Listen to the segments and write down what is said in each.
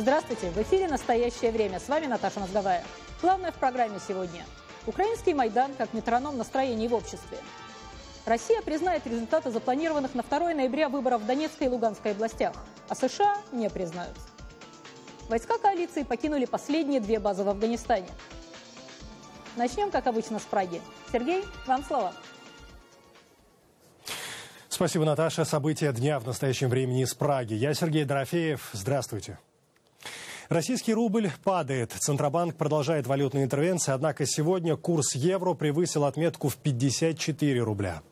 Здравствуйте! В эфире «Настоящее время». С вами Наташа Мозговая. Главное в программе сегодня. Украинский Майдан как метроном настроений в обществе. Россия признает результаты запланированных на 2 ноября выборов в Донецкой и Луганской областях, а США не признают. Войска коалиции покинули последние 2 базы в Афганистане. Начнем, как обычно, с Праги. Сергей, вам слово. Спасибо, Наташа. События дня в настоящем времени из Праги. Я Сергей Дорофеев. Здравствуйте. Российский рубль падает. Центробанк продолжает валютные интервенции, однако сегодня курс евро превысил отметку в 54 рубля.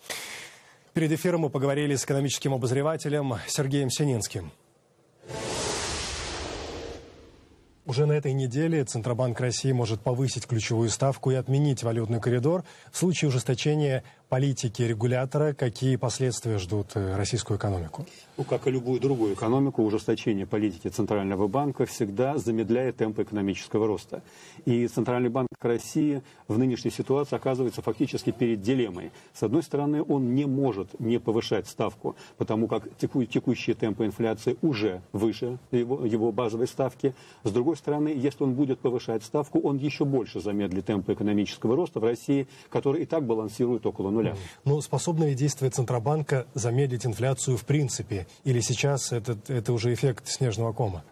Перед эфиром мы поговорили с экономическим обозревателем Сергеем Сининским. Уже на этой неделе Центробанк России может повысить ключевую ставку и отменить валютный коридор. В случае ужесточения политики регулятора, какие последствия ждут российскую экономику? Ну, как и любую другую экономику, ужесточение политики Центрального банка всегда замедляет темпы экономического роста. И Центральный банк России в нынешней ситуации оказывается фактически перед дилеммой. С одной стороны, он не может не повышать ставку, потому как текущие темпы инфляции уже выше его базовой ставки. С другой стороны, если он будет повышать ставку, он еще больше замедлит темпы экономического роста в России, который и так балансирует около нуля. Но способны ли действия Центробанка замедлить инфляцию в принципе? Или сейчас это уже эффект снежного кома?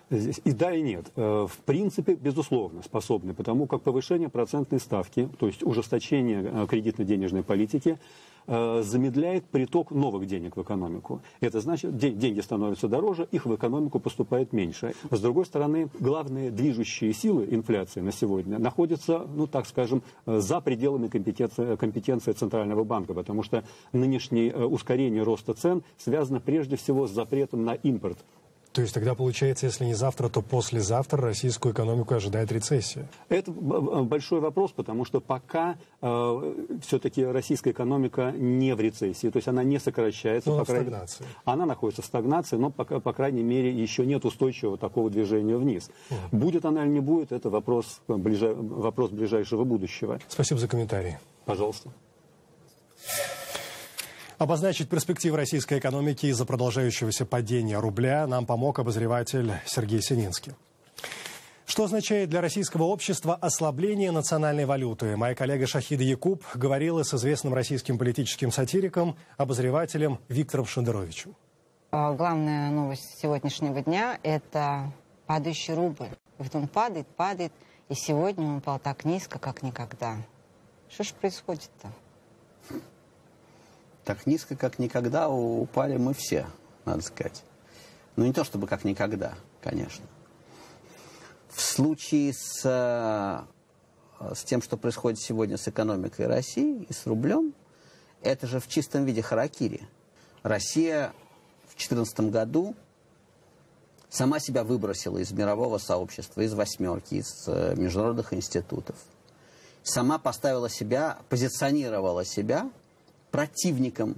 И да, и нет. В принципе, безусловно, способны, потому как повышение процентной ставки, то есть ужесточение кредитно-денежной политики, замедляет приток новых денег в экономику. Это значит, деньги становятся дороже, их в экономику поступает меньше. С другой стороны, главные движущие силы инфляции на сегодня находятся, ну так скажем, за пределами компетенции Центрального банка, потому что нынешнее ускорение роста цен связано прежде всего с запретом на импорт. То есть тогда получается, если не завтра, то послезавтра российскую экономику ожидает рецессия? Это большой вопрос, потому что пока все-таки российская экономика не в рецессии, то есть она не сокращается. Но она в стагнации. Она находится в стагнации, но по крайней мере еще нет устойчивого такого движения вниз. Будет она или не будет, это вопрос ближайшего будущего. Спасибо за комментарий. Пожалуйста. Обозначить перспективы российской экономики из-за продолжающегося падения рубля нам помог обозреватель Сергей Сининский. Что означает для российского общества ослабление национальной валюты? Моя коллега Шахида Якуб говорила с известным российским политическим сатириком, обозревателем Виктором Шендеровичем. Главная новость сегодняшнего дня – это падающий рубль. И вот он падает, и сегодня он упал так низко, как никогда. Что же происходит-то? Так низко, как никогда, упали мы все, надо сказать. Ну, не то чтобы как никогда, конечно. В случае с тем, что происходит сегодня с экономикой России и с рублем, это же в чистом виде харакири. Россия в 2014 году сама себя выбросила из мирового сообщества, из восьмерки, из международных институтов. Сама поставила себя, позиционировала себя противником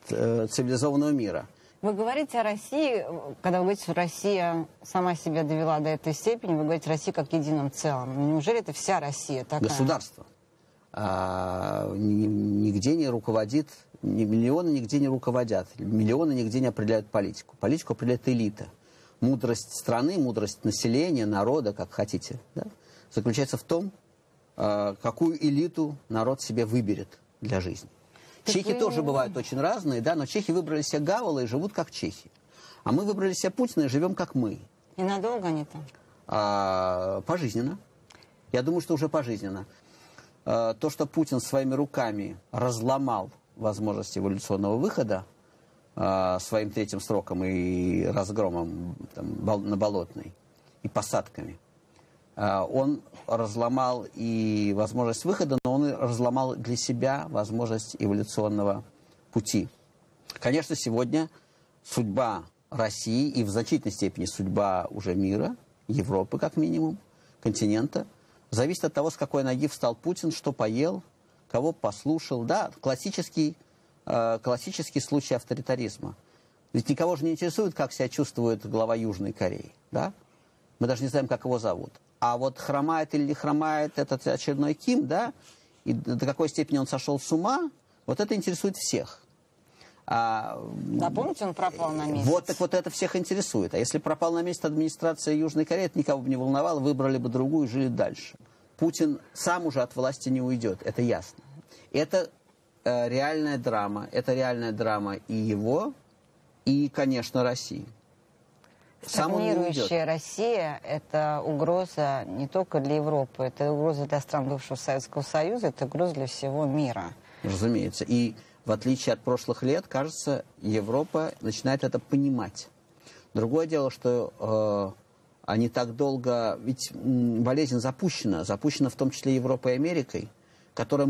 цивилизованного мира. Вы говорите о России, когда вы говорите, что Россия сама себя довела до этой степени, вы говорите о России как едином целом. Но неужели это вся Россия такая? Государство. Нигде не руководит, миллионы нигде не руководят, миллионы нигде не определяют политику. Политику определяет элита. Мудрость страны, мудрость населения, народа, как хотите, да, заключается в том, какую элиту народ себе выберет для жизни. Чехи тоже бывают очень разные, да, но чехи выбрали себе Гавела и живут как чехи. А мы выбрали себе Путина и живем как мы. И надолго они там? Пожизненно. Я думаю, что уже пожизненно. То, что Путин своими руками разломал возможность эволюционного выхода своим 3-м сроком и разгромом там, на Болотной и посадками, он разломал и возможность выхода, но он разломал для себя возможность эволюционного пути. Конечно, сегодня судьба России и в значительной степени судьба уже мира, Европы как минимум, континента, зависит от того, с какой ноги встал Путин, что поел, кого послушал. Да, классический случай авторитаризма. Ведь никого же не интересует, как себя чувствует глава Южной Кореи. Да? Мы даже не знаем, как его зовут. А вот хромает или не хромает этот очередной Ким, да, и до какой степени он сошел с ума, вот это интересует всех. Да, помните, он пропал на месяц? Вот, так вот это всех интересует. А если пропал на месяц администрация Южной Кореи, это никого бы не волновало, выбрали бы другую и жили дальше. Путин сам уже от власти не уйдет, это ясно. Это реальная драма. Это реальная драма и его, и, конечно, России. Стагнирующая Россия – это угроза не только для Европы, это угроза для стран бывшего Советского Союза, это угроза для всего мира. Разумеется. И в отличие от прошлых лет, кажется, Европа начинает это понимать. Другое дело, что они так долго... Ведь болезнь запущена в том числе Европой и Америкой, которая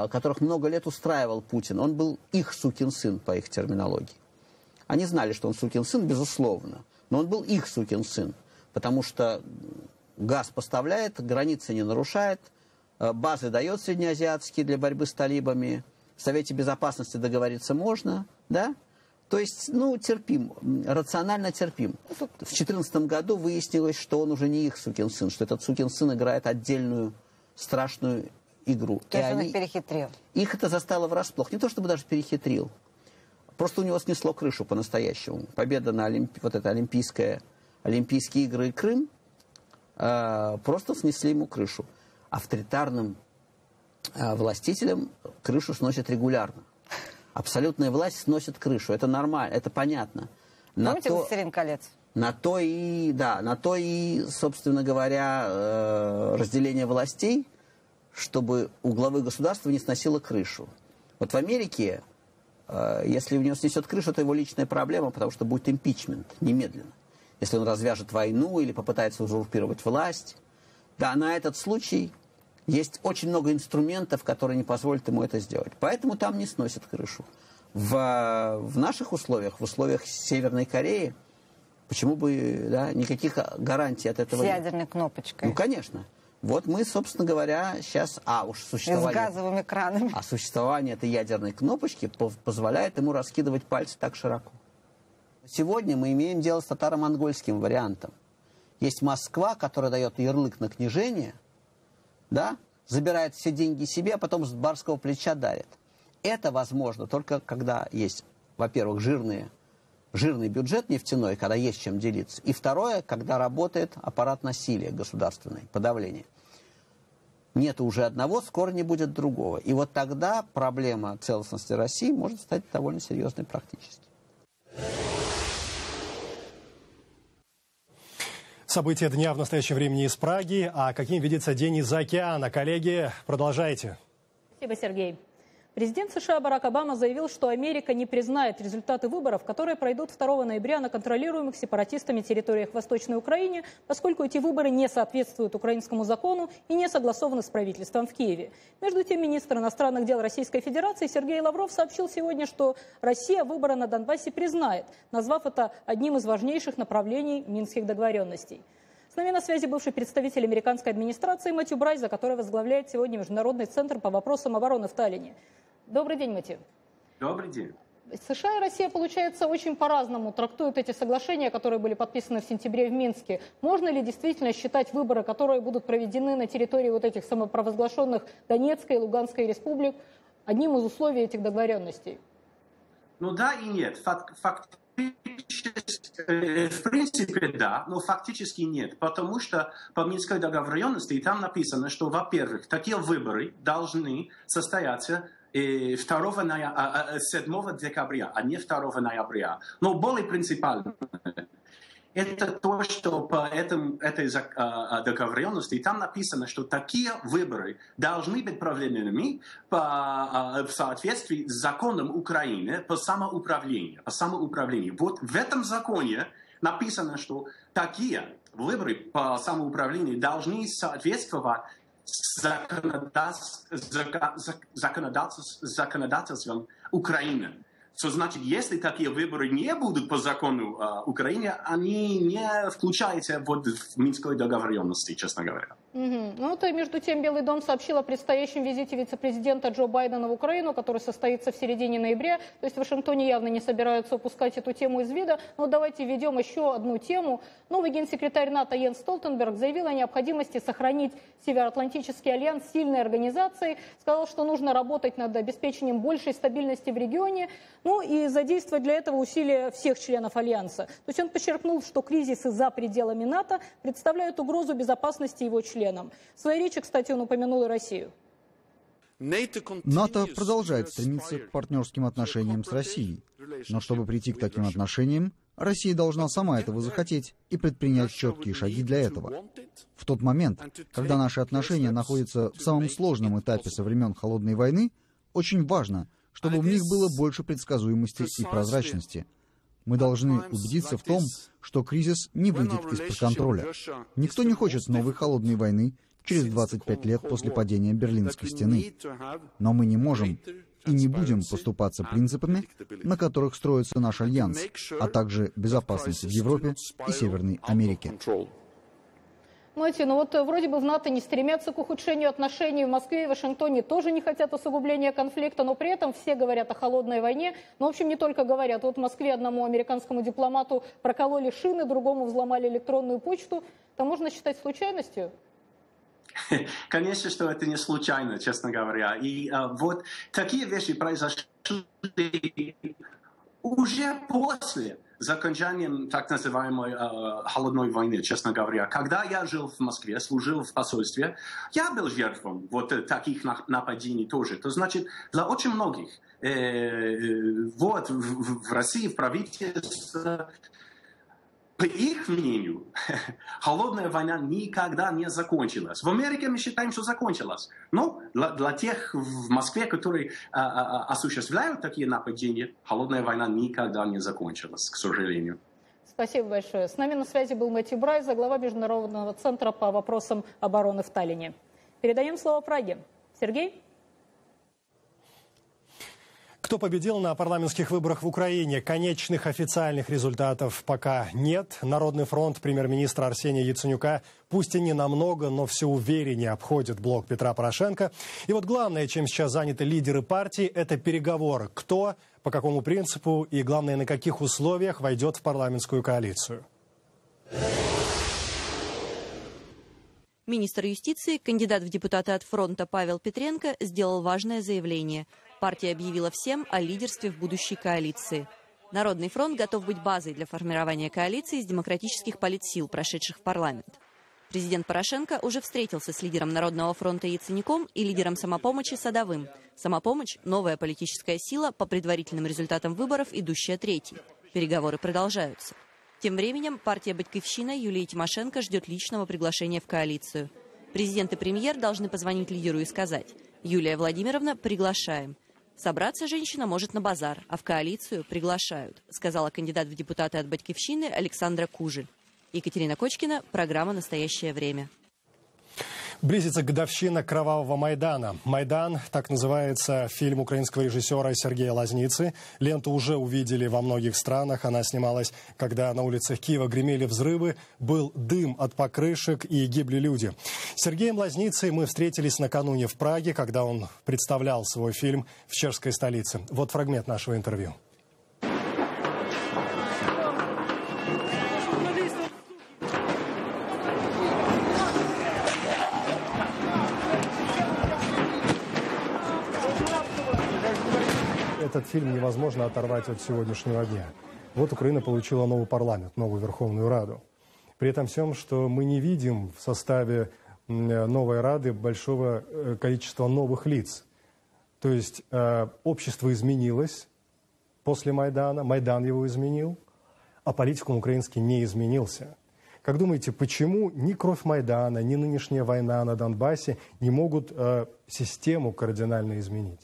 которых много лет устраивал Путин. Он был их сукин сын, по их терминологии. Они знали, что он сукин сын, безусловно, но он был их сукин сын, потому что газ поставляет, границы не нарушает, базы дает среднеазиатские для борьбы с талибами, в Совете Безопасности договориться можно, да? То есть, терпим, рационально терпим. В 2014 году выяснилось, что он уже не их сукин сын, что этот сукин сын играет отдельную страшную игру. То есть он их перехитрил? Их это застало врасплох. Не то чтобы даже перехитрил. Просто у него снесло крышу по-настоящему. Победа на Олимпийские игры и Крым просто снесли ему крышу. Авторитарным властителям крышу сносят регулярно. Абсолютная власть сносит крышу. Это нормально, это понятно. Помните «Властелин колец»? На то и, собственно говоря, разделение властей, чтобы у главы государства не сносило крышу. Вот в Америке, если у него снесет крышу, это его личная проблема, потому что будет импичмент немедленно. Если он развяжет войну или попытается узурпировать власть. Да, на этот случай есть очень много инструментов, которые не позволят ему это сделать. Поэтому там не сносят крышу. В наших условиях, в условиях Северной Кореи, почему бы, никаких гарантий от этого нет? С нет. ядерной кнопочкой. Конечно. Вот мы, собственно говоря, сейчас... существование... С газовыми кранами. А существование этой ядерной кнопочки позволяет ему раскидывать пальцы так широко. Сегодня мы имеем дело с татаро-монгольским вариантом. Есть Москва, которая дает ярлык на княжение, забирает все деньги себе, а потом с барского плеча дарит. Это возможно только когда есть, во-первых, жирный бюджет нефтяной, когда есть чем делиться. И второе, когда работает аппарат насилия государственный, подавление. Нет уже одного, скоро не будет другого. И вот тогда проблема целостности России может стать довольно серьезной практически. События дня в настоящее время из Праги. А каким видится день из-за океана? Коллеги, продолжайте. Спасибо, Сергей. Президент США Барак Обама заявил, что Америка не признает результаты выборов, которые пройдут 2 ноября на контролируемых сепаратистами территориях Восточной Украины, поскольку эти выборы не соответствуют украинскому закону и не согласованы с правительством в Киеве. Между тем, министр иностранных дел Российской Федерации Сергей Лавров сообщил сегодня, что Россия выборы на Донбассе признает, назвав это одним из важнейших направлений минских договоренностей. С нами на связи бывший представитель американской администрации Мэтью Брайза, который возглавляет сегодня Международный центр по вопросам обороны в Таллине. Добрый день, Мэтью. Добрый день. США и Россия, получается, очень по-разному трактуют эти соглашения, которые были подписаны в сентябре в Минске. Можно ли действительно считать выборы, которые будут проведены на территории вот этих самопровозглашенных Донецкой и Луганской республик, одним из условий этих договоренностей? Да и нет. В принципе, да, но фактически нет. Потому что по Минской договоренности там написано, что, во-первых, такие выборы должны состояться 7 декабря, а не 2 ноября. Но более принципиально, это то, что по этой договоренности там написано, что такие выборы должны быть проведены в соответствии с законом Украины по самоуправлению. Вот в этом законе написано, что такие выборы по самоуправлению должны соответствовать законодательством Украины. Что значит, если такие выборы не будут по закону Украины, они не включаются в Минской договоренности, честно говоря. Ну, это, между тем, Белый дом сообщил о предстоящем визите вице-президента Джо Байдена в Украину, который состоится в середине ноября. То есть в Вашингтоне явно не собираются упускать эту тему из вида. Но давайте введем еще одну тему. Новый генсекретарь НАТО Йенс Столтенберг заявил о необходимости сохранить Североатлантический альянс сильной организацией. Сказал, что нужно работать над обеспечением большей стабильности в регионе. Ну и задействовать для этого усилия всех членов альянса. То есть он подчеркнул, что кризисы за пределами НАТО представляют угрозу безопасности его членов. В своей речи, кстати, он упомянул и Россию. НАТО продолжает стремиться к партнерским отношениям с Россией. Но чтобы прийти к таким отношениям, Россия должна сама этого захотеть и предпринять четкие шаги для этого. В тот момент, когда наши отношения находятся в самом сложном этапе со времен Холодной войны, очень важно, чтобы в них было больше предсказуемости и прозрачности. Мы должны убедиться в том, что кризис не выйдет из-под контроля. Никто не хочет новой холодной войны через 25 лет после падения Берлинской стены. Но мы не можем и не будем поступаться принципами, на которых строится наш альянс, а также безопасность в Европе и Северной Америке. Знаете, ну вот вроде бы в НАТО не стремятся к ухудшению отношений, в Москве и Вашингтоне тоже не хотят усугубления конфликта, но при этом все говорят о холодной войне. Ну, в общем, не только говорят. Вот в Москве одному американскому дипломату прокололи шины, другому взломали электронную почту. Это можно считать случайностью? Конечно, что это не случайно, честно говоря. И вот такие вещи произошли уже после закончания так называемой холодной войны, честно говоря. Когда я жил в Москве, служил в посольстве, я был жертвой вот таких нападений тоже. То значит, для очень многих вот в России, в правительстве, по их мнению, холодная война никогда не закончилась. В Америке мы считаем, что закончилась. Но для тех в Москве, которые осуществляют такие нападения, холодная война никогда не закончилась, к сожалению. Спасибо большое. С нами на связи был Мэтью Брайза, глава Международного центра по вопросам обороны в Таллине. Передаем слово Праге. Сергей? Кто победил на парламентских выборах в Украине? Конечных официальных результатов пока нет. Народный фронт премьер-министра Арсения Яценюка, пусть и не намного, но все увереннее обходит блок Петра Порошенко. И вот главное, чем сейчас заняты лидеры партии, это переговоры. Кто, по какому принципу и, главное, на каких условиях войдет в парламентскую коалицию. Министр юстиции, кандидат в депутаты от фронта Павел Петренко сделал важное заявление. Партия объявила всем о лидерстве в будущей коалиции. Народный фронт готов быть базой для формирования коалиции из демократических политсил, прошедших в парламент. Президент Порошенко уже встретился с лидером Народного фронта Яценюком и лидером самопомощи Садовым. Самопомощь – новая политическая сила, по предварительным результатам выборов, идущая третьей. Переговоры продолжаются. Тем временем партия «Батькивщина» Юлии Тимошенко ждет личного приглашения в коалицию. Президент и премьер должны позвонить лидеру и сказать: «Юлия Владимировна, приглашаем». Собраться женщина может на базар, а в коалицию приглашают, сказала кандидат в депутаты от «Батькивщины» Александра Кужель. Екатерина Кочкина, программа «Настоящее время». Близится годовщина Кровавого Майдана. «Майдан» — так называется фильм украинского режиссера Сергея Лазницы. Ленту уже увидели во многих странах. Она снималась, когда на улицах Киева гремели взрывы, был дым от покрышек и гибли люди. С Сергеем Лазницей мы встретились накануне в Праге, когда он представлял свой фильм в чешской столице. Вот фрагмент нашего интервью. Этот фильм невозможно оторвать от сегодняшнего дня. Вот Украина получила новый парламент, новую Верховную Раду. При этом всем, что мы не видим в составе новой Рады большого количества новых лиц. То есть общество изменилось после Майдана, Майдан его изменил, а политикум украинский не изменился. Как думаете, почему ни кровь Майдана, ни нынешняя война на Донбассе не могут систему кардинально изменить?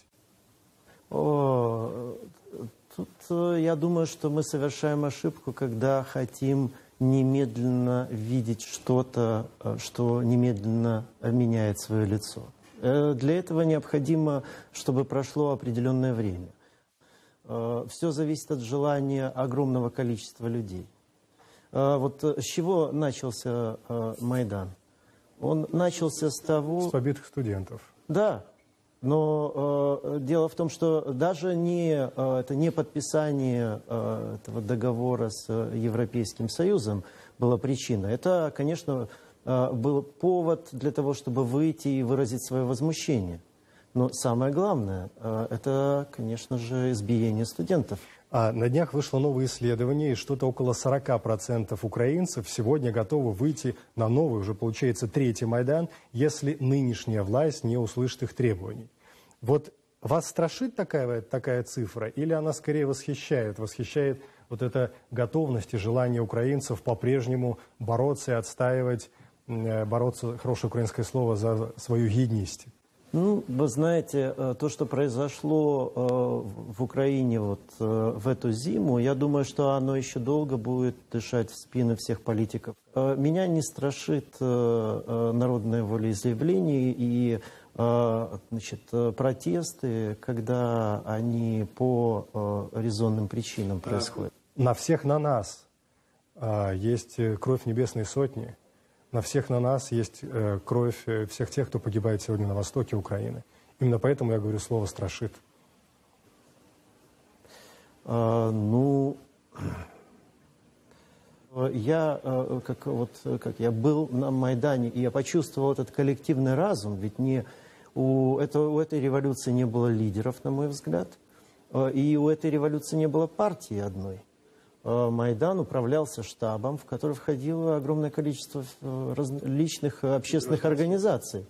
Тут я думаю, что мы совершаем ошибку, когда хотим немедленно видеть что-то, что немедленно меняет свое лицо. Для этого необходимо, чтобы прошло определенное время. Все зависит от желания огромного количества людей. Вот с чего начался Майдан? Он начался с того... С побитых студентов. Да. Но дело в том, что даже это не подписание этого договора с Европейским Союзом было причиной. Это, конечно, был повод для того, чтобы выйти и выразить свое возмущение. Но самое главное, это, конечно же, избиение студентов. А на днях вышло новое исследование, и что-то около 40% украинцев сегодня готовы выйти на новый, уже получается, третий Майдан, если нынешняя власть не услышит их требований. Вот вас страшит такая цифра, или она скорее восхищает? Восхищает вот эта готовность и желание украинцев по-прежнему бороться и отстаивать, бороться, хорошее украинское слово, за свою гідність? Ну, вы знаете, то, что произошло в Украине в эту зиму, я думаю, что оно еще долго будет дышать в спины всех политиков. Меня не страшит народное волеизъявление и протесты, когда они по резонным причинам происходят. На всех на нас есть кровь Небесной Сотни. На всех на нас есть кровь всех тех, кто погибает сегодня на востоке Украины. Именно поэтому я говорю, слово «страшит». Я, как я был на Майдане, и я почувствовал этот коллективный разум, ведь у этой революции не было лидеров, на мой взгляд, и у этой революции не было партии одной. Майдан управлялся штабом, в который входило огромное количество различных общественных организаций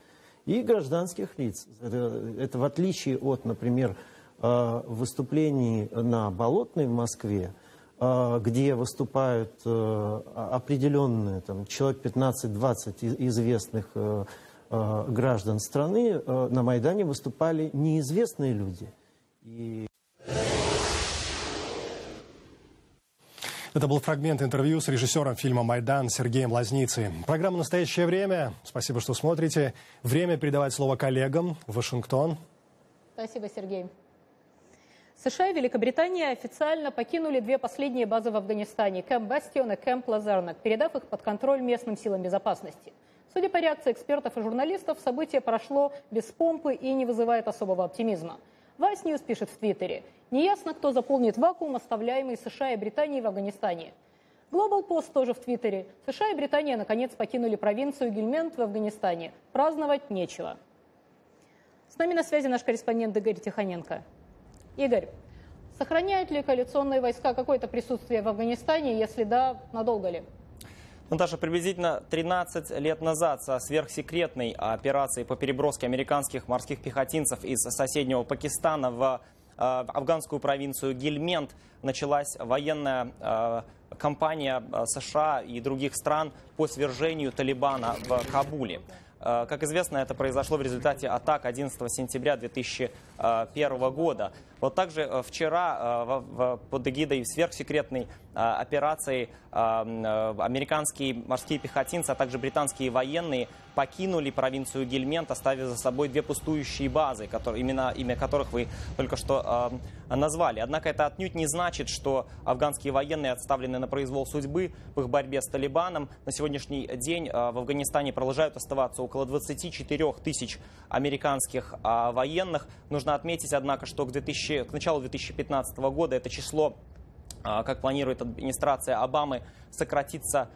и гражданских лиц. Это в отличие от, например, выступлений на Болотной в Москве, где выступают определенные, человек 15-20 известных граждан страны, на Майдане выступали неизвестные люди. Это был фрагмент интервью с режиссером фильма «Майдан» Сергеем Лазницей. Программа «Настоящее время». Спасибо, что смотрите. Время передавать слово коллегам. Вашингтон. Спасибо, Сергей. США и Великобритания официально покинули две последние базы в Афганистане – Кэмп Бастион и Кэмп Лазарнак, передав их под контроль местным силам безопасности. Судя по реакции экспертов и журналистов, событие прошло без помпы и не вызывает особого оптимизма. Vice News пишет в Твиттере: «Неясно, кто заполнит вакуум, оставляемый США и Британией в Афганистане». Global Post тоже в Твиттере: США и Британия наконец покинули провинцию Гельманд в Афганистане. Праздновать нечего. С нами на связи наш корреспондент Игорь Тихоненко. Игорь, сохраняют ли коалиционные войска какое-то присутствие в Афганистане? Если да, надолго ли? Наташа, приблизительно 13 лет назад со сверхсекретной операцией по переброске американских морских пехотинцев из соседнего Пакистана в афганскую провинцию Гельманд началась военная кампания США и других стран по свержению Талибана в Кабуле. Как известно, это произошло в результате атак 11 сентября 2001 года. Вот также вчера под эгидой сверхсекретной операции американские морские пехотинцы, а также британские военные покинули провинцию Гельманд, оставив за собой две пустующие базы, имя которых вы только что назвали. Однако это отнюдь не значит, что афганские военные отставлены на произвол судьбы в их борьбе с Талибаном. На сегодняшний день в Афганистане продолжают оставаться около 24 тысяч американских военных. Нужно отметить, однако, что к началу 2015 года это число, как планирует администрация Обамы, сократится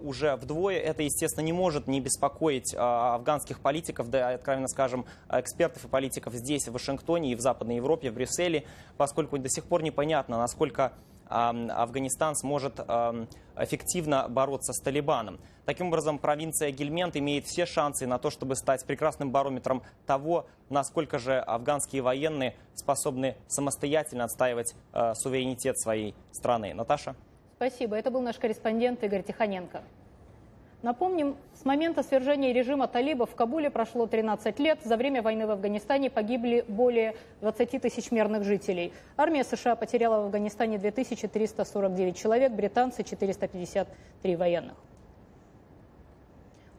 уже вдвое. Это, естественно, не может не беспокоить афганских политиков, да, откровенно скажем, экспертов и политиков здесь, в Вашингтоне и в Западной Европе, в Брюсселе, поскольку до сих пор непонятно, насколько Афганистан сможет эффективно бороться с Талибаном. Таким образом, провинция Гельманд имеет все шансы на то, чтобы стать прекрасным барометром того, насколько же афганские военные способны самостоятельно отстаивать суверенитет своей страны. Наташа? Спасибо. Это был наш корреспондент Игорь Тихоненко. Напомним, с момента свержения режима талибов в Кабуле прошло 13 лет. За время войны в Афганистане погибли более 20 тысяч мирных жителей. Армия США потеряла в Афганистане 2349 человек, британцы – 453 военных.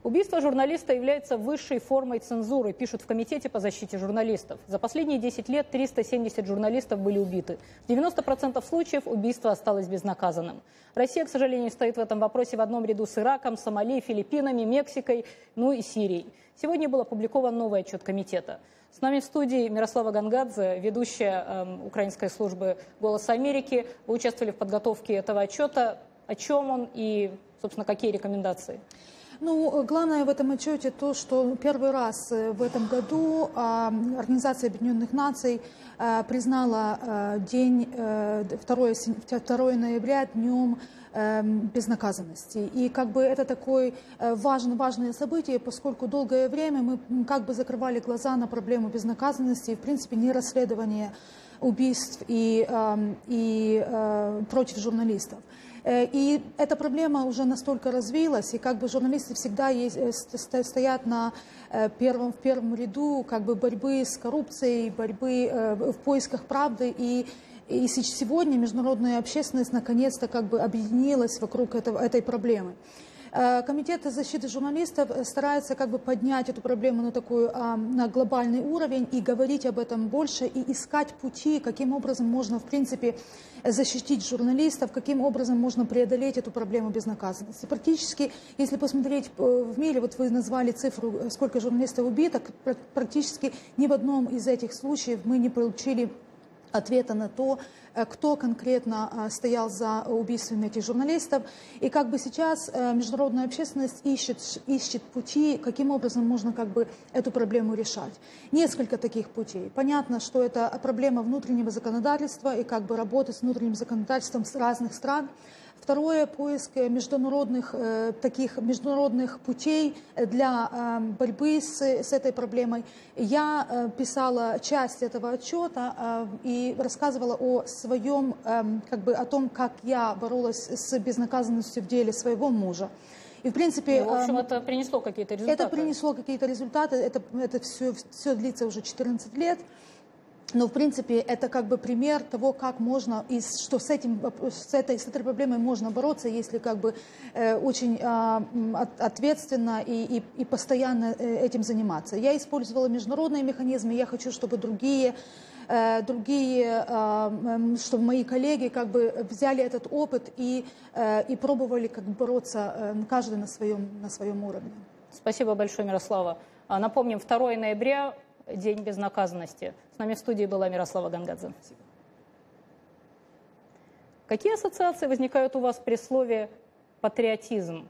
Убийство журналиста является высшей формой цензуры, пишут в Комитете по защите журналистов. За последние 10 лет 370 журналистов были убиты. В 90% случаев убийство осталось безнаказанным. Россия, к сожалению, стоит в этом вопросе в одном ряду с Ираком, Сомали, Филиппинами, Мексикой, ну и Сирией. Сегодня был опубликован новый отчет Комитета. С нами в студии Мирослава Гангадзе, ведущая украинской службы «Голос Америки». Вы участвовали в подготовке этого отчета. О чем он и, собственно, какие рекомендации? Ну, главное в этом отчете то, что первый раз в этом году Организация Объединенных Наций признала день 2 ноября днем безнаказанности. И как бы это такое важное событие, поскольку долгое время мы как бы закрывали глаза на проблему безнаказанности и, в принципе, нерасследования убийств и против журналистов. И эта проблема уже настолько развилась, и как бы журналисты всегда стоят в первом ряду как бы борьбы с коррупцией, борьбы в поисках правды. И сегодня международная общественность наконец-то как бы объединилась вокруг этой проблемы. Комитет защиты журналистов старается как бы поднять эту проблему на глобальный уровень и говорить об этом больше, и искать пути, каким образом можно, в принципе, защитить журналистов, каким образом можно преодолеть эту проблему безнаказанности. Практически, если посмотреть в мире, вот вы назвали цифру, сколько журналистов убито, практически ни в одном из этих случаев мы не получили ответа на то, кто конкретно стоял за убийствами этих журналистов. И как бы сейчас международная общественность ищет пути, каким образом можно как бы эту проблему решать. Несколько таких путей. Понятно, что это проблема внутреннего законодательства и как бы работы с внутренним законодательством с разных стран. Второе, поиск международных путей для борьбы с этой проблемой. Я писала часть этого отчета и рассказывала о том, как я боролась с безнаказанностью в деле своего мужа. И, в принципе, в общем, это принесло какие-то результаты. Это принесло какие-то результаты. Это все длится уже 14 лет. Но, в принципе, это как бы пример того, как можно, что с этой проблемой можно бороться, если как бы очень ответственно и постоянно этим заниматься. Я использовала международные механизмы, я хочу, чтобы чтобы мои коллеги как бы взяли этот опыт и пробовали как бы бороться каждый на своем уровне. Спасибо большое, Мирослава. Напомним, 2 ноября – День безнаказанности. С нами в студии была Мирослава Гангадзе. Какие ассоциации возникают у вас при слове «патриотизм»?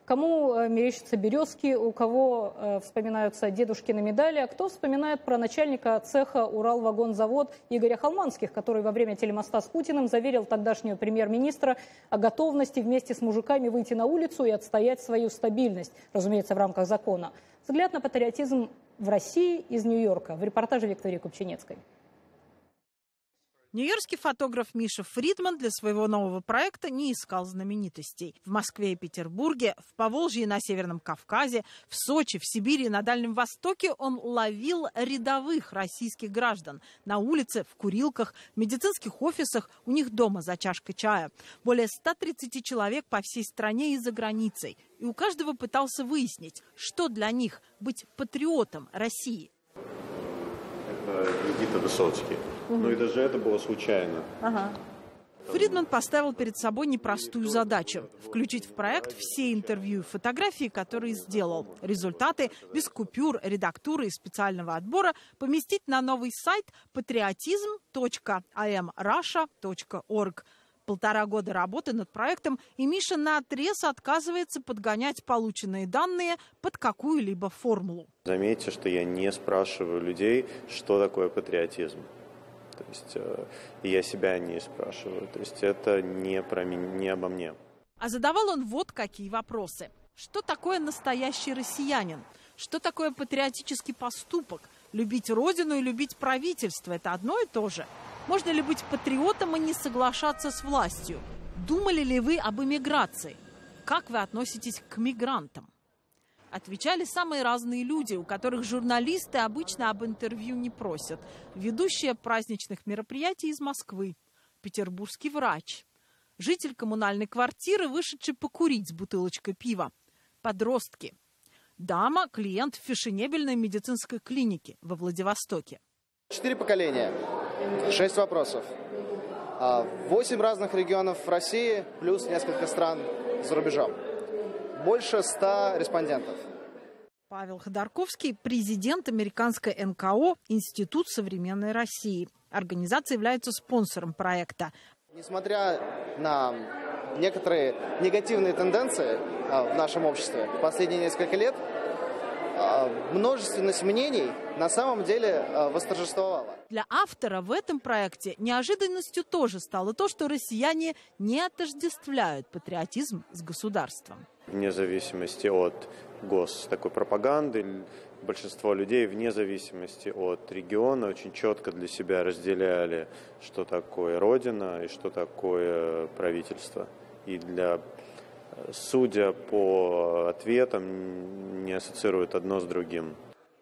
Кому мерещатся березки, у кого вспоминаются дедушкины медали, а кто вспоминает про начальника цеха «Уралвагонзавод» Игоря Холманских, который во время телемоста с Путиным заверил тогдашнего премьер-министра о готовности вместе с мужиками выйти на улицу и отстоять свою стабильность, разумеется, в рамках закона. Взгляд на патриотизм в России из Нью-Йорка. В репортаже Виктории Купчинецкой. Нью-йоркский фотограф Миша Фридман для своего нового проекта не искал знаменитостей. В Москве и Петербурге, в Поволжье и на Северном Кавказе, в Сочи, в Сибири и на Дальнем Востоке он ловил рядовых российских граждан. На улице, в курилках, в медицинских офисах, у них дома за чашкой чая. Более 130 человек по всей стране и за границей. И у каждого пытался выяснить, что для них быть патриотом России. Это Никита Высоцкий. Ну и даже это было случайно. Фридман поставил перед собой непростую задачу – включить в проект все интервью и фотографии, которые сделал. Результаты без купюр, редактуры и специального отбора поместить на новый сайт patriotism.imrussia.org. 1,5 года работы над проектом, и Миша наотрез отказывается подгонять полученные данные под какую-либо формулу. Заметьте, что я не спрашиваю людей, что такое патриотизм. То есть я себя не спрашиваю. То есть это не обо мне. А задавал он вот какие вопросы. Что такое настоящий россиянин? Что такое патриотический поступок? Любить родину и любить правительство – это одно и то же. Можно ли быть патриотом и не соглашаться с властью? Думали ли вы об эмиграции? Как вы относитесь к мигрантам? Отвечали самые разные люди, у которых журналисты обычно об интервью не просят. Ведущая праздничных мероприятий из Москвы, петербургский врач, житель коммунальной квартиры, вышедший покурить с бутылочкой пива, подростки. Дама – клиент фешенебельной медицинской клиники во Владивостоке. 4 поколения, 6 вопросов. 8 разных регионов в России, плюс несколько стран за рубежом. Больше 100 респондентов. Павел Ходорковский – президент американской НКО «Институт современной России». Организация является спонсором проекта. Несмотря на некоторые негативные тенденции в нашем обществе в последние несколько лет, множественность мнений на самом деле восторжествовала. Для автора в этом проекте неожиданностью тоже стало то, что россияне не отождествляют патриотизм с государством. Вне зависимости от такой пропаганды, большинство людей вне зависимости от региона очень четко для себя разделяли, что такое Родина и что такое правительство. И судя по ответам, не ассоциируют одно с другим.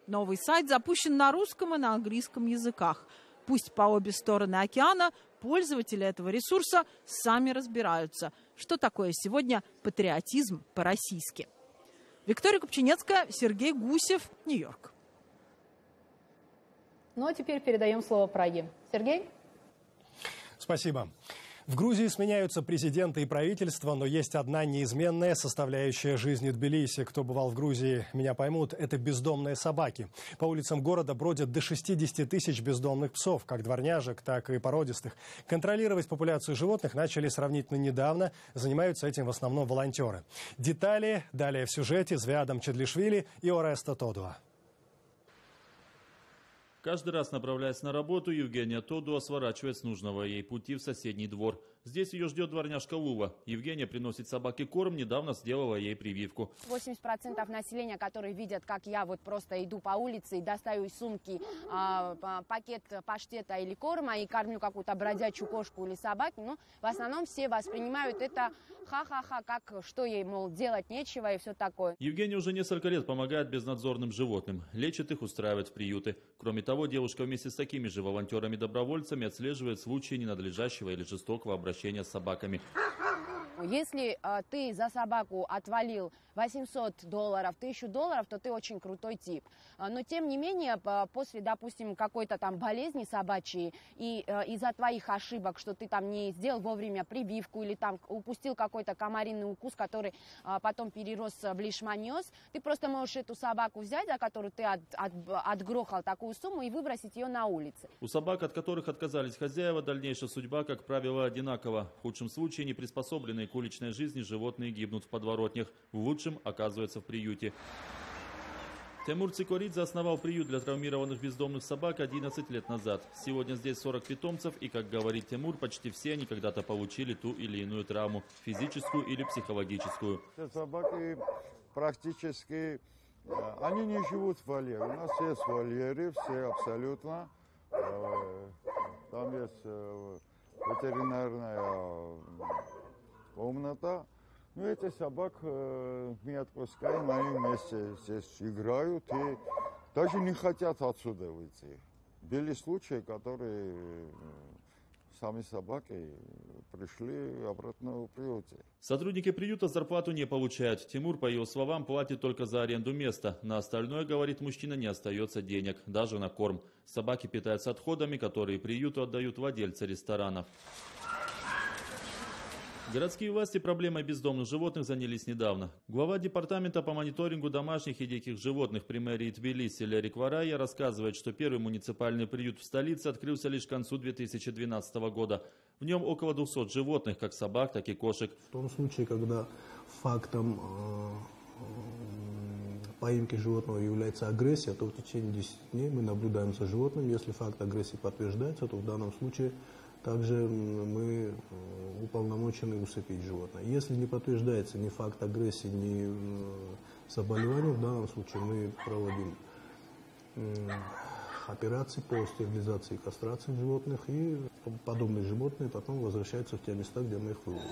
Новый сайт запущен на русском и на английском языках. Пусть по обе стороны океана пользователи этого ресурса сами разбираются, что такое сегодня патриотизм по-российски. Виктория Купчинецкая, Сергей Гусев, Нью-Йорк. Ну а теперь передаем слово Праге. Сергей? Спасибо. В Грузии сменяются президенты и правительство, но есть одна неизменная составляющая жизни Тбилиси. Кто бывал в Грузии, меня поймут, это бездомные собаки. По улицам города бродят до 60 тысяч бездомных псов, как дворняжек, так и породистых. Контролировать популяцию животных начали сравнительно недавно. Занимаются этим в основном волонтеры. Детали далее в сюжете с Виадом Чедлишвили и Ореста Тодуа. Каждый раз, направляясь на работу, Евгения Тодуа сворачивает с нужного ей пути в соседний двор. Здесь ее ждет дворняжка Лува. Евгения приносит собаке корм, недавно сделала ей прививку. 80% населения, которые видят, как я вот просто иду по улице и достаю из сумки пакет паштета или корма и кормлю какую-то бродячую кошку или собаку, ну, в основном все воспринимают это ха-ха-ха, как что ей, мол, делать нечего и все такое. Евгения уже несколько лет помогает безнадзорным животным, лечит их, устраивает в приюты. Кроме того, девушка вместе с такими же волонтерами-добровольцами отслеживает случаи ненадлежащего или жестокого обращения с собаками. Если ты за собаку отвалил $800, $1000, то ты очень крутой тип. Но тем не менее, после, допустим, какой-то там болезни собачьей и из-за твоих ошибок, что ты там не сделал вовремя прививку или там упустил какой-то комариный укус, который потом перерос в лишманиоз, ты просто можешь эту собаку взять, за которую ты отгрохал такую сумму, и выбросить ее на улице. У собак, от которых отказались хозяева, дальнейшая судьба, как правило, одинакова. В худшем случае неприспособленные к уличной жизни животные гибнут в подворотнях, в лучшем оказываются в приюте. Тимур Цикоридзе основал приют для травмированных бездомных собак 11 лет назад. Сегодня здесь 40 питомцев, и, как говорит Тимур, почти все они когда-то получили ту или иную травму, физическую или психологическую. Собаки практически, они не живут в вольере. У нас есть вольеры, все абсолютно. Там есть ветеринарная комната. Ну, эти собак мы отпускаем, они вместе здесь играют и даже не хотят отсюда выйти. Были случаи, которые сами собаки пришли обратно в приюте. Сотрудники приюта зарплату не получают. Тимур, по его словам, платит только за аренду места. На остальное, говорит мужчина, не остается денег, даже на корм. Собаки питаются отходами, которые приюту отдают владельцы ресторанов. Городские власти проблемой бездомных животных занялись недавно. Глава департамента по мониторингу домашних и диких животных при мэрии Тбилиси Лери Кварая рассказывает, что первый муниципальный приют в столице открылся лишь к концу 2012 года. В нем около 200 животных, как собак, так и кошек. В том случае, когда фактом поимки животного является агрессия, то в течение 10 дней мы наблюдаем за животным. Если факт агрессии подтверждается, то в данном случае также мы уполномочены усыпить животное. Если не подтверждается ни факт агрессии, ни заболевания, в данном случае мы проводим операции по стерилизации и кастрации животных, и подобные животные потом возвращаются в те места, где мы их вывели.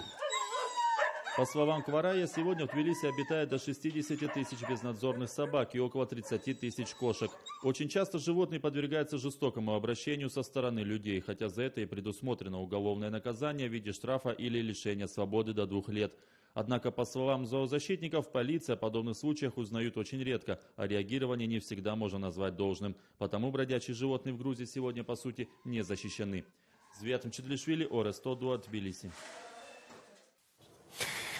По словам Кварая, сегодня в Тбилиси обитает до 60 тысяч безнадзорных собак и около 30 тысяч кошек. Очень часто животные подвергаются жестокому обращению со стороны людей, хотя за это и предусмотрено уголовное наказание в виде штрафа или лишения свободы до 2 лет. Однако, по словам зоозащитников, полиция о подобных случаях узнают очень редко, а реагирование не всегда можно назвать должным. Потому бродячие животные в Грузии сегодня, по сути, не защищены. Звят Мчедлишвили, Орес-102, Тбилиси.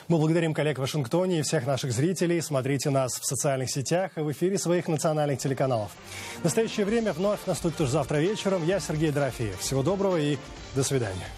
Мы благодарим коллег в Вашингтоне и всех наших зрителей. Смотрите нас в социальных сетях и в эфире своих национальных телеканалов. В настоящее время вновь наступит уже завтра вечером. Я Сергей Дорофеев. Всего доброго и до свидания.